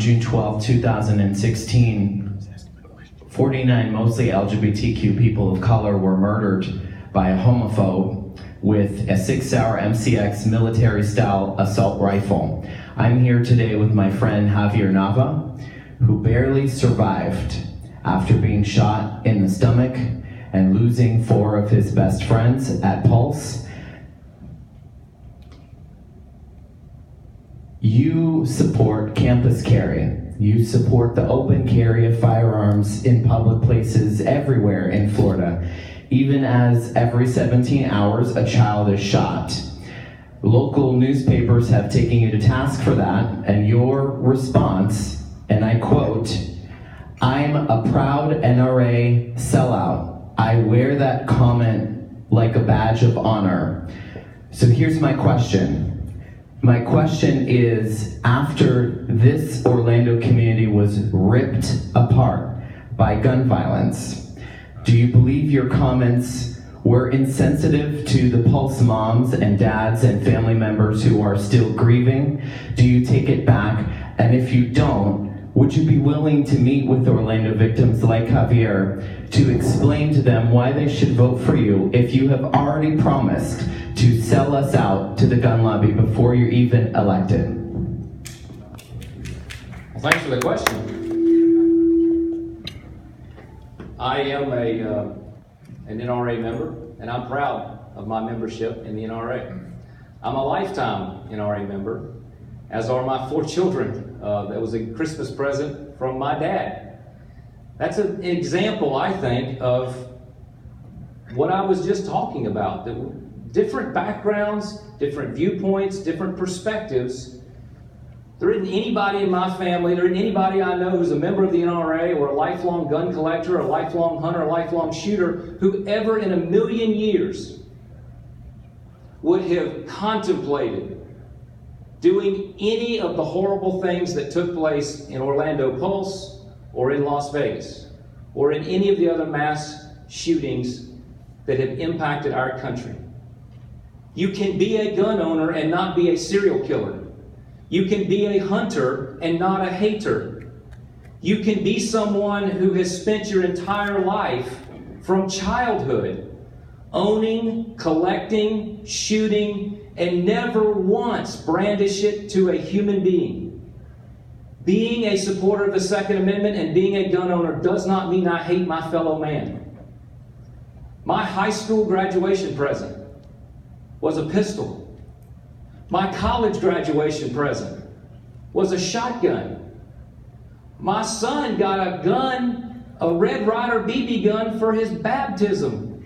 June 12, 2016, 49 mostly LGBTQ people of color were murdered by a homophobe with a 6-hour MCX military-style assault rifle. I'm here today with my friend Javier Nava, who barely survived after being shot in the stomach and losing 4 of his best friends at Pulse. You support campus carry. You support the open carry of firearms in public places everywhere in Florida, even as every 17 hours a child is shot. Local newspapers have taken you to task for that, and your response, and I quote, "I'm a proud NRA sellout. I wear that comment like a badge of honor." So here's my question. My question is, after this Orlando community was ripped apart by gun violence, do you believe your comments were insensitive to the Pulse moms and dads and family members who are still grieving? Do you take it back? And if you don't, would you be willing to meet with Orlando victims like Javier to explain to them why they should vote for you if you have already promised to sell us out to the gun lobby before you're even elected? Well, thanks for the question. I am an NRA member, and I'm proud of my membership in the NRA. I'm a lifetime NRA member, as are my 4 children. That was a Christmas present from my dad. That's an example, I think, of what I was just talking about. Different backgrounds, different viewpoints, different perspectives. There isn't anybody in my family, there isn't anybody I know who's a member of the NRA or a lifelong gun collector, or a lifelong hunter, or a lifelong shooter, who ever in a million years would have contemplated doing any of the horrible things that took place in Orlando Pulse or in Las Vegas or in any of the other mass shootings that have impacted our country. You can be a gun owner and not be a serial killer. You can be a hunter and not a hater. You can be someone who has spent your entire life from childhood owning, collecting, shooting, and never once brandish it to a human being. Being a supporter of the Second Amendment and being a gun owner does not mean I hate my fellow man. My high school graduation present was a pistol. My college graduation present was a shotgun. My son got a gun, a Red Ryder BB gun, for his baptism.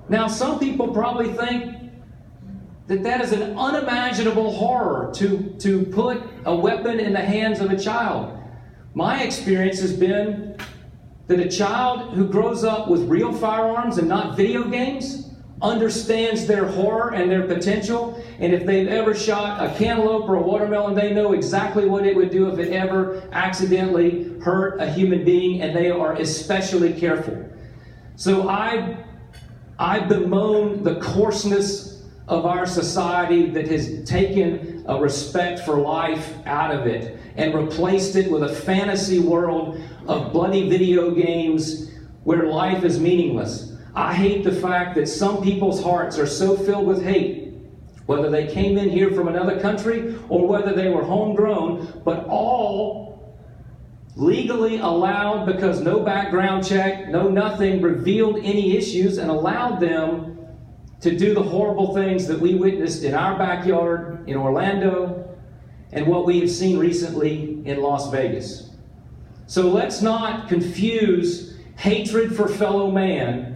Now, some people probably think that is an unimaginable horror to put a weapon in the hands of a child. My experience has been that a child who grows up with real firearms and not video games understands their horror and their potential, and if they've ever shot a cantaloupe or a watermelon, they know exactly what it would do if it ever accidentally hurt a human being, and they are especially careful. So I bemoan the coarseness of our society that has taken a respect for life out of it and replaced it with a fantasy world of bloody video games where life is meaningless. I hate the fact that some people's hearts are so filled with hate, whether they came in here from another country or whether they were homegrown, but all legally allowed because no background check, no nothing revealed any issues and allowed them to do the horrible things that we witnessed in our backyard in Orlando and what we have seen recently in Las Vegas. So let's not confuse hatred for fellow man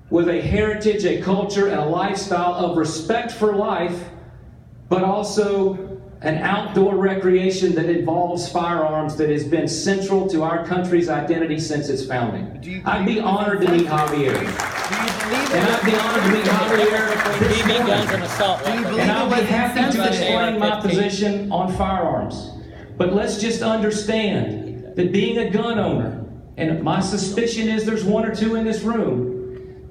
with a heritage, a culture, and a lifestyle of respect for life, but also an outdoor recreation that involves firearms that has been central to our country's identity since its founding. I'd be honored to meet Javier. And I'd be honored to meet Javier this morning. Guns and assault weapons. And I'll be happy to explain my position on firearms. But let's just understand that being a gun owner, and my suspicion is there's 1 or 2 in this room,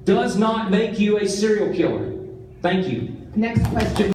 does not make you a serial killer. Thank you. Next question.